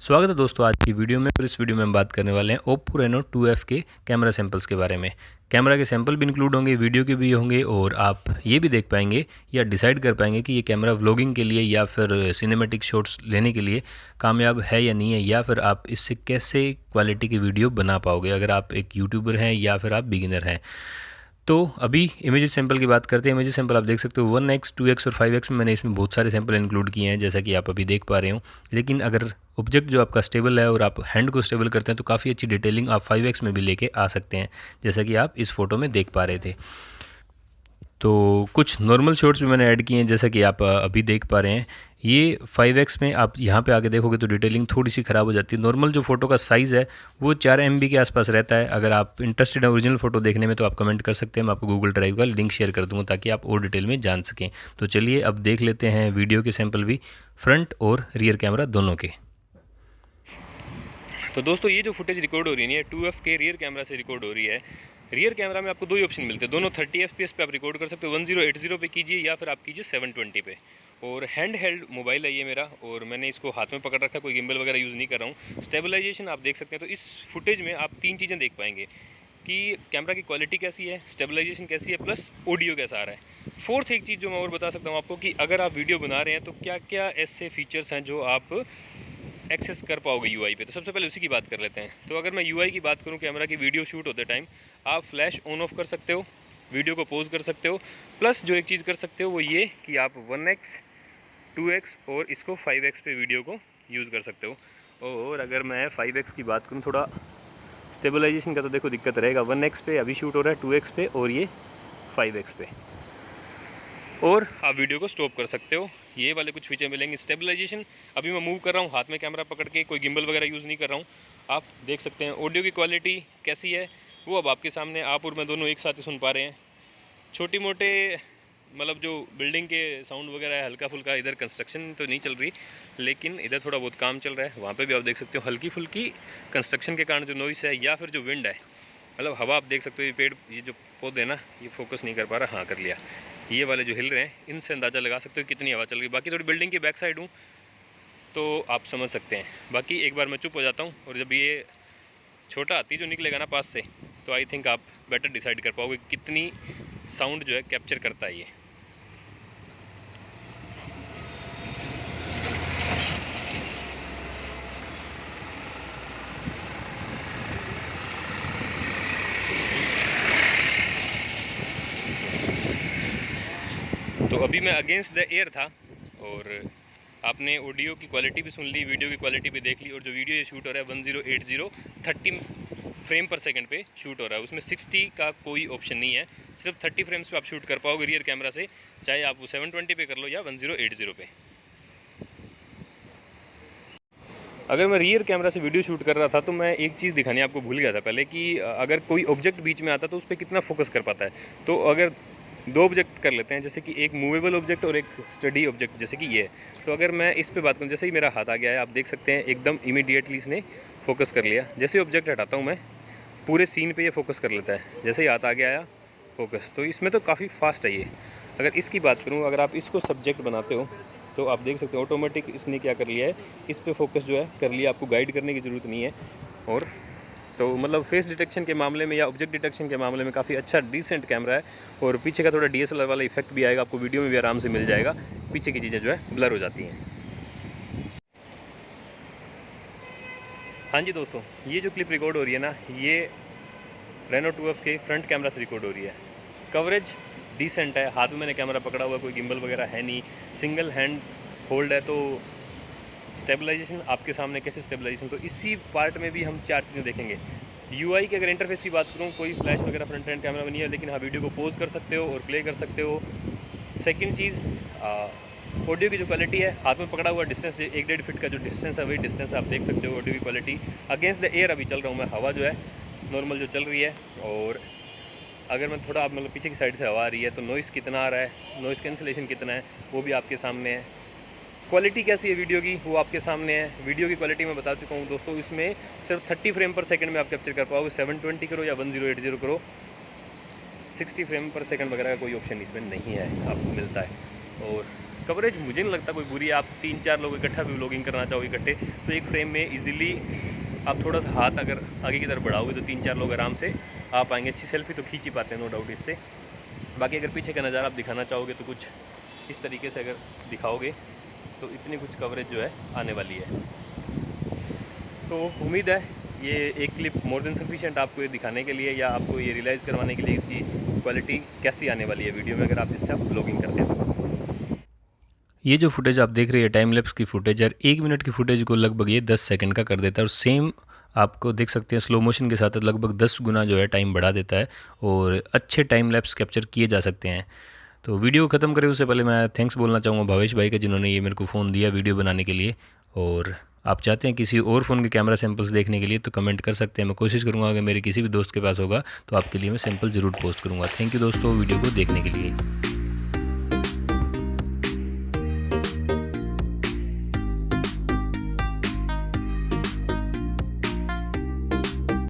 स्वागत है दोस्तों आज की वीडियो में। और इस वीडियो में हम बात करने वाले हैं Oppo Reno 2F के कैमरा सैंपल्स के बारे में। कैमरा के सैंपल भी इंक्लूड होंगे, वीडियो के भी होंगे, और आप ये भी देख पाएंगे या डिसाइड कर पाएंगे कि ये कैमरा व्लॉगिंग के लिए या फिर सिनेमैटिक शॉट्स लेने के लिए कामयाब है या नहीं है, या फिर आप इससे कैसे क्वालिटी की वीडियो बना पाओगे अगर आप एक यूट्यूबर हैं या फिर आप बिगिनर हैं। तो अभी इमेज सैंपल की बात करते हैं। इमेज सैंपल आप देख सकते हो 1x, 2x और 5x में मैंने इसमें बहुत सारे सैंपल इंक्लूड किए हैं, जैसा कि आप अभी देख पा रहे हो। लेकिन अगर ऑब्जेक्ट जो आपका स्टेबल है और आप हैंड को स्टेबल करते हैं तो काफ़ी अच्छी डिटेलिंग आप 5x में भी लेके आ सकते हैं, जैसा कि आप इस फोटो में देख पा रहे थे। तो कुछ नॉर्मल शॉट्स भी मैंने ऐड किए हैं, जैसा कि आप अभी देख पा रहे हैं। ये 5x में आप यहाँ पे आके देखोगे तो डिटेलिंग थोड़ी सी ख़राब हो जाती है। नॉर्मल जो फ़ोटो का साइज़ है वो 4 MB के आसपास रहता है। अगर आप इंटरेस्टेड हैं ओरिजिनल फ़ोटो देखने में तो आप कमेंट कर सकते हैं, मैं आपको गूगल ड्राइव का लिंक शेयर कर दूँगा ताकि आप और डिटेल में जान सकें। तो चलिए अब देख लेते हैं वीडियो के सैंपल भी, फ्रंट और रियर कैमरा दोनों के। तो दोस्तों ये जो फुटेज रिकॉर्ड हो रही है 2F के रियर कैमरा से रिकॉर्ड हो रही है। रियर कैमरा में आपको दो ही ऑप्शन मिलते हैं, दोनों 30 FPS पे आप रिकॉर्ड कर सकते हो, 1080 पे कीजिए या फिर आप कीजिए 720 पे। और हैंड हेल्ड मोबाइल है ये मेरा, और मैंने इसको हाथ में पकड़ रखा, कोई गिम्बल वगैरह यूज़ नहीं कर रहा हूँ। स्टेबलाइजेशन आप देख सकते हैं। तो इस फुटेज में आप तीन चीज़ें देख पाएंगे कि कैमरा की क्वालिटी कैसी है, स्टेबलाइजेशन कैसी है, प्लस ऑडियो कैसा आ रहा है। फोर्थ एक चीज़ जो मैं और बता सकता हूँ आपको कि अगर आप वीडियो बना रहे हैं तो क्या क्या ऐसे फीचर्स हैं जो आप एक्सेस कर पाओगे यूआई पे। तो सबसे पहले उसी की बात कर लेते हैं। तो अगर मैं यूआई की बात करूं, कैमरा की वीडियो शूट होते टाइम आप फ्लैश ऑन ऑफ कर सकते हो, वीडियो को पॉज कर सकते हो, प्लस जो एक चीज़ कर सकते हो वो ये कि आप 1x, 2x और इसको 5x पे वीडियो को यूज़ कर सकते हो। और अगर मैं 5x की बात करूँ, थोड़ा स्टेबलाइजेशन का तो देखो दिक्कत रहेगा। 1x पे अभी शूट हो रहा है, 2x पे और ये 5x पे, और आप वीडियो को स्टॉप कर सकते हो। ये वाले कुछ फीचर मिलेंगे। स्टेबलाइजेशन अभी मैं मूव कर रहा हूँ हाथ में कैमरा पकड़ के, कोई गिम्बल वगैरह यूज़ नहीं कर रहा हूँ, आप देख सकते हैं। ऑडियो की क्वालिटी कैसी है वो अब आपके सामने, आप और मैं दोनों एक साथ ही सुन पा रहे हैं। छोटी मोटे मतलब जो बिल्डिंग के साउंड वगैरह है, हल्का फुल्का, इधर कंस्ट्रक्शन तो नहीं चल रही लेकिन इधर थोड़ा बहुत काम चल रहा है, वहाँ पे भी आप देख सकते हो हल्की फुल्की कंस्ट्रक्शन के कारण जो नॉइस है या फिर जो विंड है, मतलब हवा आप देख सकते हो। ये पेड़, ये जो पौधे ना, ये फोकस नहीं कर पा रहा, हाँ कर लिया। ये वाले जो हिल रहे हैं इनसे अंदाज़ा लगा सकते हो कितनी हवा चल रही है। बाकी थोड़ी बिल्डिंग की बैक साइड हूँ तो आप समझ सकते हैं। बाकी एक बार मैं चुप हो जाता हूँ और जब ये छोटा हाथी जो निकलेगा ना पास से, तो आई थिंक आप बेटर डिसाइड कर पाओगे कितनी साउंड जो है कैप्चर करता है ये। तो अभी मैं अगेंस्ट द एयर था और आपने ऑडियो की क्वालिटी भी सुन ली, वीडियो की क्वालिटी भी देख ली। और जो वीडियो ये शूट हो रहा है 1080 30 फ्रेम पर सेकंड पे शूट हो रहा है, उसमें 60 का कोई ऑप्शन नहीं है, सिर्फ 30 फ्रेम्स पे आप शूट कर पाओगे रियर कैमरा से, चाहे आप वो 720 पे कर लो या 1080 पे। अगर मैं रियर कैमरा से वीडियो शूट कर रहा था तो मैं एक चीज़ दिखानी आपको भूल गया था पहले, कि अगर कोई ऑब्जेक्ट बीच में आता तो उस पर कितना फोकस कर पाता है। तो अगर दो ऑब्जेक्ट कर लेते हैं, जैसे कि एक मूवेबल ऑब्जेक्ट और एक स्टडी ऑब्जेक्ट, जैसे कि ये, तो अगर मैं इस पे बात करूँ, जैसे ही मेरा हाथ आ गया है आप देख सकते हैं एकदम इमीडिएटली इसने फोकस कर लिया। जैसे ऑब्जेक्ट हटाता हूँ मैं, पूरे सीन पे ये फोकस कर लेता है, जैसे ही हाथ आ गया आया फोकस। तो इसमें तो काफ़ी फास्ट है ये। अगर इसकी बात करूँ, अगर आप इसको सब्जेक्ट बनाते हो तो आप देख सकते हो ऑटोमेटिक इसने क्या कर लिया है, इस पे फोकस जो है कर लिया, आपको गाइड करने की ज़रूरत नहीं है। और तो मतलब फेस डिटेक्शन के मामले में या ऑब्जेक्ट डिटेक्शन के मामले में काफ़ी अच्छा डिसेंट कैमरा है। और पीछे का थोड़ा DSLR वाला इफेक्ट भी आएगा, आपको वीडियो में भी आराम से मिल जाएगा, पीछे की चीज़ें जो है ब्लर हो जाती हैं। हाँ जी दोस्तों, ये जो क्लिप रिकॉर्ड हो रही है ना, ये Reno 2F के फ्रंट कैमरा से रिकॉर्ड हो रही है। कवरेज डिसेंट है, हाथ में मैंने कैमरा पकड़ा हुआ, कोई गिम्बल वगैरह है नहीं, सिंगल हैंड होल्ड है। तो स्टेबलाइजेशन आपके सामने, कैसे स्टेबलाइजेशन, तो इसी पार्ट में भी हम चार चीज़ें देखेंगे। यूआई की अगर इंटरफेस की बात करूँ, कोई फ्लैश वगैरह फ्रंट एंड कैमरा में नहीं है, लेकिन हाँ वीडियो को पॉज कर सकते हो और प्ले कर सकते हो। सेकंड चीज़, ऑडियो की जो क्वालिटी है, हाथ में पकड़ा हुआ डिस्टेंस 1-1.5 फीट का जो डिस्टेंस है वही डिस्टेंस आप देख सकते हो। ऑडियो की क्वालिटी अगेंस्ट द एयर अभी चल रहा हूँ मैं, हवा जो है नॉर्मल जो चल रही है। और अगर मैं थोड़ा, आप मतलब पीछे की साइड से हवा आ रही है तो नॉइस कितना आ रहा है, नॉइस कैंसिलेशन कितना है, वो भी आपके सामने है। क्वालिटी कैसी है वीडियो की, वो आपके सामने है। वीडियो की क्वालिटी मैं बता चुका हूँ दोस्तों, इसमें सिर्फ 30 फ्रेम पर सेकंड में आप कैप्चर कर पाओगे। 720 करो या 1080 करो, 60 फ्रेम पर सेकंड वगैरह का कोई ऑप्शन इसमें नहीं है, आपको मिलता है। और कवरेज मुझे नहीं लगता कोई बुरी है। आप 3-4 लोग इकट्ठा भी व्लॉगिंग करना चाहो इकट्ठे, तो एक फ्रेम में इजीली आप थोड़ा सा हाथ अगर आगे की तरफ बढ़ाओगे तो 3-4 लोग आराम से आ पाएंगे। अच्छी सेल्फी तो खींच ही पाते हैं नो डाउट इससे। बाकी अगर पीछे का नज़ारा आप दिखाना चाहोगे तो कुछ इस तरीके से अगर दिखाओगे तो इतनी कुछ कवरेज जो है आने वाली है। तो उम्मीद है ये एक क्लिप मोर देन सफिशिएंट आपको ये दिखाने के लिए या आपको ये रियलाइज़ करवाने के लिए इसकी क्वालिटी कैसी आने वाली है वीडियो में, अगर आप इससे आप ब्लॉगिंग करते हैं तो। ये जो फुटेज आप देख रहे हैं टाइम लैप्स की फुटेज है, 1 मिनट की फुटेज को लगभग ये 10 सेकंड का कर देता है, और सेम आपको देख सकते हैं स्लो मोशन के साथ लगभग 10 गुना जो है टाइम बढ़ा देता है, और अच्छे टाइम लैप्स कैप्चर किए जा सकते हैं। तो वीडियो ख़त्म करें उससे पहले मैं थैंक्स बोलना चाहूँगा भावेश भाई का, जिन्होंने ये मेरे को फ़ोन दिया वीडियो बनाने के लिए। और आप चाहते हैं किसी और फ़ोन के कैमरा सैंपल्स देखने के लिए तो कमेंट कर सकते हैं। मैं कोशिश करूँगा अगर मेरे किसी भी दोस्त के पास होगा तो आपके लिए मैं सैंपल ज़रूर पोस्ट करूँगा। थैंक यू दोस्तों वीडियो को देखने के लिए।